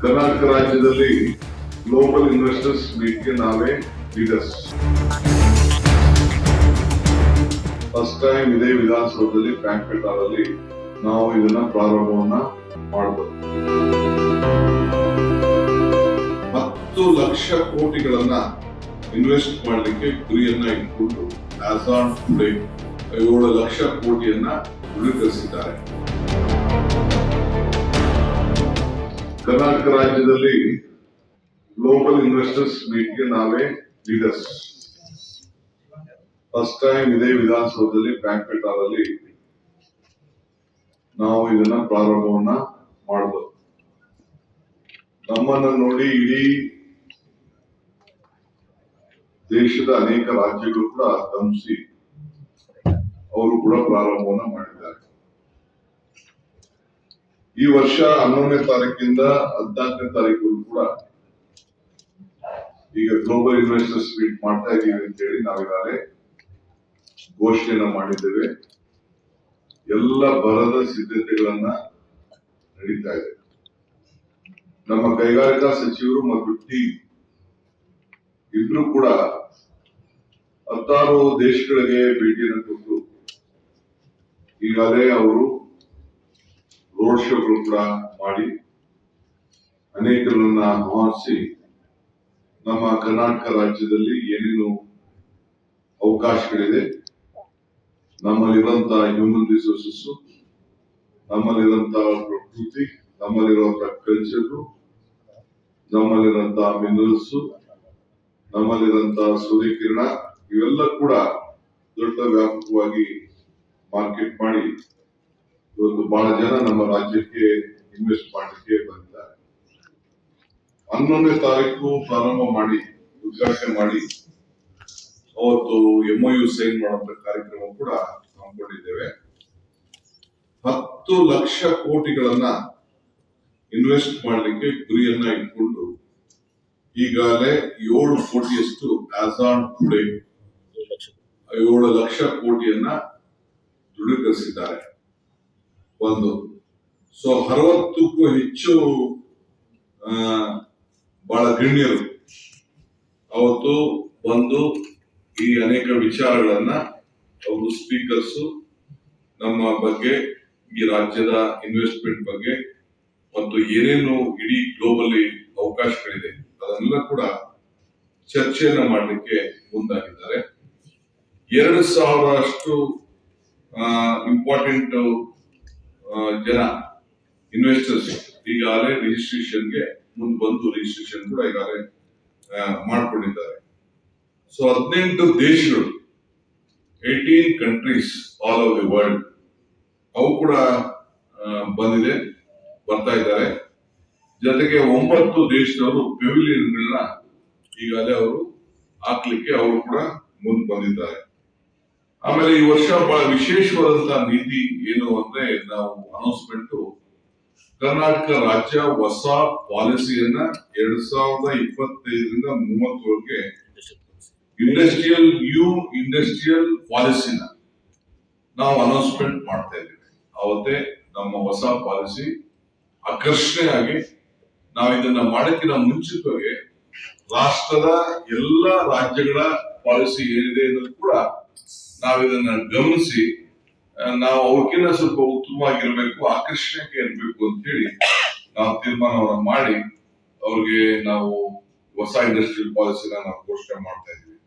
ಕರ್ನಾಟಕ ರಾಜ್ಯದಲ್ಲಿ global investors ಮೀಟ್ಗೆ ನಾವೇ leaders. First time ಇದೇ ವಿಧಾನಸೌಧದಲ್ಲಿ ಬ್ಯಾಂಕ್ವೆಟ್ ಹಾಲ್ ಅಲ್ಲಿ ನಾವು ಇದನ್ನ ಪ್ರಾರಂಭವನ್ನ ಮಾಡಬಹುದು. 10 ಲಕ್ಷ ಕೋಟಿಗಳನ್ನ ಇನ್ವೆಸ್ಟ್ ಮಾಡಲಿಕ್ಕೆ ಗುರಿಯನ್ನ ಇಟ್ಕೊಂಡು ಆಸ್ ಆನ್ ಟುಡೇ 7 ಲಕ್ಷ ಕೋಟಿಯನ್ನ ದೃಢೀಕರಿಸಿದ್ದಾರೆ. ಕರ್ನಾಟಕ ರಾಜ್ಯದಲ್ಲಿ ಗ್ಲೋಬಲ್ ಇನ್ವೆಸ್ಟರ್ಸ್ ಮೀಟ್ಗೆ ನಾವೇ ಲೀಡರ್ಸ್. ಫಸ್ಟ್ ಟೈಮ್ ಇದೇ ವಿಧಾನಸೌಧದಲ್ಲಿ ಬ್ಯಾಂಕ್ವೆಟ್ ಹಾಲ್ ಅಲ್ಲಿ ನಾವು ಇದನ್ನ ಪ್ರಾರಂಭವನ್ನ ಮಾಡಬಹುದು. ನಮ್ಮನ್ನ ನೋಡಿ ಇಡೀ ದೇಶದ ಅನೇಕ ರಾಜ್ಯಗಳು ಕೂಡ ಗಮನಿಸಿ ಅವರು ಕೂಡ ಪ್ರಾರಂಭವನ್ನ ಮಾಡಿದ್ದಾರೆ. ಈ ವರ್ಷ 11ನೇ ತಾರೀಕಿಂದ 14ನೇ ತಾರೀಕು ಕೂಡ ಈಗ ಗ್ಲೋಬಲ್ ಇನ್ವೆಸ್ಟರ್ಸ್ ಮೀಟ್ ಮಾಡ್ತಾ ಇದೀವಿ ಅಂತ ಹೇಳಿ ನಾವೀಗಾಗಲೇ ಘೋಷಣೆಯನ್ನ ಮಾಡಿದ್ದೇವೆ. ಎಲ್ಲ ಬರದ ಸಿದ್ಧತೆಗಳನ್ನ ನಡೀತಾ ಇದೆ. ನಮ್ಮ ಕೈಗಾರಿಕಾ ಸಚಿವರು ಮತ್ತು ಟೀಮ್ ಇಬ್ರು ಕೂಡ 16 ದೇಶಗಳಿಗೆ ಭೇಟಿಯನ್ನು ಕೊಟ್ಟು ಈಗಾಗಲೇ ಅವರು ರೋಡ್ ಶೋಗಳು ಕೂಡ ಮಾಡಿ ಅನೇಕರನ್ನ ಆಹ್ವಾನಿಸಿ ನಮ್ಮ ಕರ್ನಾಟಕ ರಾಜ್ಯದಲ್ಲಿ ಏನೇನು ಅವಕಾಶಗಳಿದೆ, ನಮ್ಮಲ್ಲಿರುವಂತಹ ಹ್ಯೂಮನ್ ರಿಸೋರ್ಸಸ್, ನಮ್ಮಲ್ಲಿರುವಂತಹ ಪ್ರಕೃತಿ, ನಮ್ಮಲ್ಲಿರುವಂತಹ ಕಲ್ಚರ್, ನಮ್ಮಲ್ಲಿರುವಂತಹ ಮಿನರಲ್ಸ್, ನಮ್ಮಲ್ಲಿರುವಂತಹ ಸೂರ್ಯಕಿರಣ ಇವೆಲ್ಲ ಕೂಡ ದೊಡ್ಡ ವ್ಯಾಪಕವಾಗಿ ಮಾರ್ಕೆಟ್ ಮಾಡಿ ಇವತ್ತು ಬಹಳ ಜನ ನಮ್ಮ ರಾಜ್ಯಕ್ಕೆ ಇನ್ವೆಸ್ಟ್ ಮಾಡಲಿಕ್ಕೆ ಬಂದಿದ್ದಾರೆ. 11ನೇ ತಾರೀಕು ಪ್ರಾರಂಭ ಮಾಡಿ ಉದ್ಘಾಟನೆ ಮಾಡಿ ಅವತ್ತು MOU ಸೈನ್ ಮಾಡುವಂತ ಕಾರ್ಯಕ್ರಮ ಕೂಡ ಹಮ್ಮಿಕೊಂಡಿದ್ದೇವೆ. 10 ಲಕ್ಷ ಕೋಟಿಗಳನ್ನ ಇನ್ವೆಸ್ಟ್ ಮಾಡಲಿಕ್ಕೆ ಗುರಿಯನ್ನ ಇಟ್ಕೊಂಡು ಈಗಾಗಲೇ 7 ಕೋಟಿಯಷ್ಟು ಆಸ್ ಆನ್ ಟುಡೇ 7 ಲಕ್ಷ ಕೋಟಿಯನ್ನ ದೃಢೀಕರಿಸಿದ್ದಾರೆ. ಒಂದು 60ಕ್ಕೂ ಹೆಚ್ಚು ಬಹಳ ಗಣ್ಯರು ಅವತ್ತು ಬಂದು ಈ ಅನೇಕ ವಿಚಾರಗಳನ್ನ ಅವರು ಸ್ಪೀಕರ್ಸ್ ನಮ್ಮ ಬಗ್ಗೆ, ಈ ರಾಜ್ಯದ ಇನ್ವೆಸ್ಟ್ಮೆಂಟ್ ಬಗ್ಗೆ ಮತ್ತು ಏನೇನು ಇಡೀ ಗ್ಲೋಬಲಿ ಅವಕಾಶಗಳಿದೆ ಅದನ್ನೆಲ್ಲ ಕೂಡ ಚರ್ಚೆಯನ್ನ ಮಾಡಲಿಕ್ಕೆ ಮುಂದಾಗಿದ್ದಾರೆ. 2,000 ಅಷ್ಟು ಇಂಪಾರ್ಟೆಂಟ್ ಜನ ಇನ್ವೆಸ್ಟರ್ಸ್ ಈಗಾಗಲೇ ರಿಜಿಸ್ಟ್ರೇಷನ್ಗೆ ಮುಂದೆ ಬಂದು ರಿಜಿಸ್ಟ್ರೇಷನ್ ಕೂಡ ಈಗಾಗಲೇ ಮಾಡ್ಕೊಂಡಿದ್ದಾರೆ. 18 ದೇಶಗಳು 18 countries all over the world ಅವು ಕೂಡ ಬರ್ತಾ ಇದ್ದಾರೆ. ಜೊತೆಗೆ 9 ದೇಶದವರು ಪೆವಿಲಿಯನ್ಗಳನ್ನ ಈಗಾಗಲೇ ಅವರು ಹಾಕ್ಲಿಕ್ಕೆ ಅವರು ಕೂಡ ಮುಂದೆ ಬಂದಿದ್ದಾರೆ. ಆಮೇಲೆ ಈ ವರ್ಷ ಬಹಳ ವಿಶೇಷವಾದಂತಹ ನೀತಿ ಏನು ಅಂದ್ರೆ ನಾವು ಅನೌನ್ಸ್ಮೆಂಟ್ ಕರ್ನಾಟಕ ರಾಜ್ಯ ಹೊಸ ಪಾಲಿಸಿಯನ್ನ 2025ರಿಂದ 30ವರೆಗೆ ಇಂಡಸ್ಟ್ರಿಯಲ್ ಪಾಲಿಸಿನ ನಾವು ಅನೌನ್ಸ್ಮೆಂಟ್ ಮಾಡ್ತಾ ಇದ್ದೀವಿ. ಅವತ್ತೇ ನಮ್ಮ ಹೊಸ ಪಾಲಿಸಿ ಆಕರ್ಷಣೆಯಾಗಿ ನಾವು ಇದನ್ನ ಮಾಡೋಕ್ಕಿಂತ ಮುಂಚಿತವಾಗಿ ರಾಷ್ಟ್ರದ ಎಲ್ಲ ರಾಜ್ಯಗಳ ಪಾಲಿಸಿ ಏನಿದೆ ಅನ್ನೋದು ಕೂಡ ನಾವು ಇದನ್ನ ಗಮನಿಸಿ ನಾವು ಅವಕ್ಕಿಂತ ಸ್ವಲ್ಪ ಉತ್ತಮವಾಗಿರ್ಬೇಕು, ಆಕರ್ಷಣೆಗೆ ಇರಬೇಕು ಅಂತ ಹೇಳಿ ನಾವು ತೀರ್ಮಾನವನ್ನ ಮಾಡಿ ಅವ್ರಿಗೆ ನಾವು ಹೊಸ ಇಂಡಸ್ಟ್ರಿಯಲ್ ಪಾಲಿಸಿನ ನಾವು ಘೋಷಣೆ ಮಾಡ್ತಾ ಇದೀವಿ.